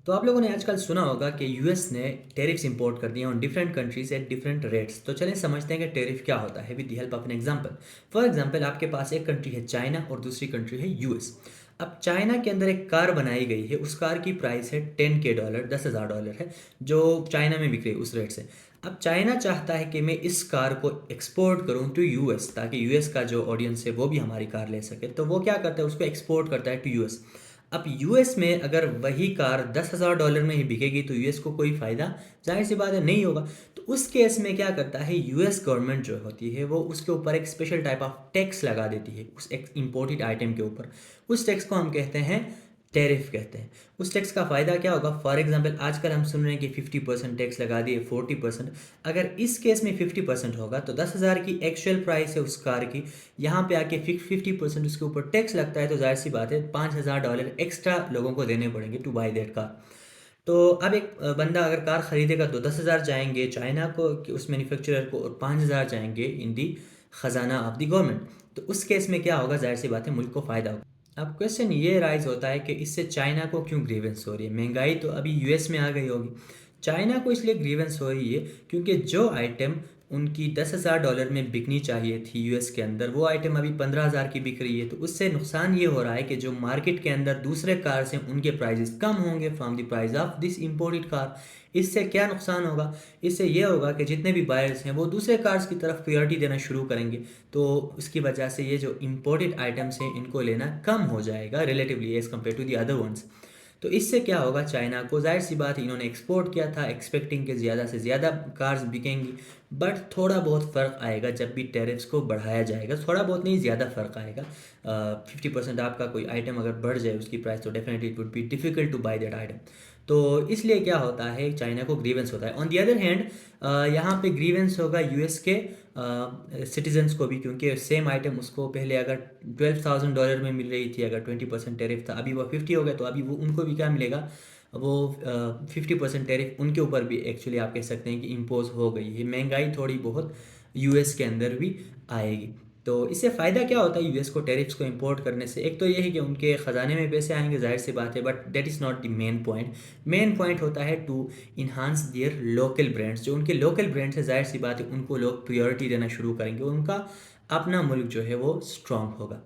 तो आप लोगों ने आजकल सुना होगा कि यूएस ने टैरिफ्स इंपोर्ट कर दिए on different countries at different rates. तो चलें समझते हैं कि टैरिफ क्या होता है with the help of an example. For example आपके पास एक कंट्री है चाइना और दूसरी कंट्री है यूएस। अब चाइना के अंदर एक कार बनाई गई है, उस कार की प्राइस है $10,000, $10,000 है, जो चाइना में बिक रही है उस रेट से। अब चाइना चाहता है कि मैं इस कार को एक्सपोर्ट करूं टू यूएस, ताकि यूएस का जो ऑडियंस है वो भी हमारी कार ले सके। तो वो क्या करता है, उसको एक्सपोर्ट करता है टू यूएस। अब यूएस में अगर वही कार $10,000 में ही बिकेगी तो यूएस को कोई फ़ायदा, जाहिर सी बात है, नहीं होगा। तो उस केस में क्या करता है, यूएस गवर्नमेंट जो होती है वो उसके ऊपर एक स्पेशल टाइप ऑफ टैक्स लगा देती है उस एक इम्पोर्टेड आइटम के ऊपर। उस टैक्स को हम कहते हैं टैरिफ कहते हैं। उस टैक्स का फ़ायदा क्या होगा, फॉर एग्जांपल आजकल हम सुन रहे हैं कि 50% टैक्स लगा दिए, 40%। अगर इस केस में 50% होगा तो 10,000 की एक्चुअल प्राइस है उस कार की, यहाँ पे आके 50% उसके ऊपर टैक्स लगता है, तो जाहिर सी बात है $5,000 एक्स्ट्रा लोगों को देने पड़ेंगे टू बाई दैट कार। तो अब एक बंदा अगर कार खरीदेगा तो 10,000 जाएंगे चाइना को कि उस मैन्युफैक्चरर को, और 5,000 जाएंगे इन दी खजाना ऑफ द गवर्नमेंट। तो उस केस में क्या होगा, जाहिर सी बात है मुल्क को फ़ायदा होगा। अब क्वेश्चन ये राइज होता है कि इससे चाइना को क्यों ग्रीवेंस हो रही है। महंगाई तो अभी यूएस में आ गई होगी, चाइना को इसलिए ग्रीवेंस हो रही है क्योंकि जो आइटम उनकी $10,000 में बिकनी चाहिए थी यूएस के अंदर, वो आइटम अभी 15,000 की बिक रही है। तो उससे नुकसान ये हो रहा है कि जो मार्केट के अंदर दूसरे कार्स हैं उनके प्राइजेस कम होंगे from the price of this imported car. इससे क्या नुकसान होगा, इससे ये होगा कि जितने भी बायर्स हैं वो दूसरे कार्स की तरफ प्रायोरिटी देना शुरू करेंगे। तो उसकी वजह से ये जो इम्पोर्टेड आइटम्स हैं इनको लेना कम हो जाएगा relatively as compare to the other ones. तो इससे क्या होगा, चाइना को जाहिर सी बात है इन्होंने एक्सपोर्ट किया था एक्सपेक्टिंग के ज़्यादा से ज़्यादा कार्स बिकेंगी, बट थोड़ा बहुत फ़र्क आएगा जब भी टैरिफ्स को बढ़ाया जाएगा। थोड़ा बहुत नहीं, ज़्यादा फ़र्क आएगा। 50% आपका कोई आइटम अगर बढ़ जाए उसकी प्राइस, तो definitely it would be difficult two by that item. तो इसलिए क्या होता है, चाइना को ग्रीवेंस होता है। ऑन दी अदर हैंड यहाँ पे ग्रीवेंस होगा यूएस के सिटीजन्स को भी, क्योंकि सेम आइटम उसको पहले अगर $12,000 में मिल रही थी, अगर 20% टैरिफ था, अभी वो 50 हो गया, तो अभी वो उनको भी क्या मिलेगा, वो 50% टैरिफ उनके ऊपर भी एक्चुअली आप कह सकते हैं कि इम्पोज हो गई है। महंगाई थोड़ी बहुत यूएस के अंदर भी आएगी। तो इससे फ़ायदा क्या होता है यूएस को टैरिफ्स को इंपोर्ट करने से, एक तो ये है कि उनके ख़जाने में पैसे आएंगे, जाहिर सी बात है, but that is not the main point. Main point होता है to enhance their local brands. जो उनके लोकल ब्रांड्स है, जाहिर सी बात है उनको लोग प्रायोरिटी देना शुरू करेंगे, उनका अपना मुल्क जो है वो स्ट्रांग होगा।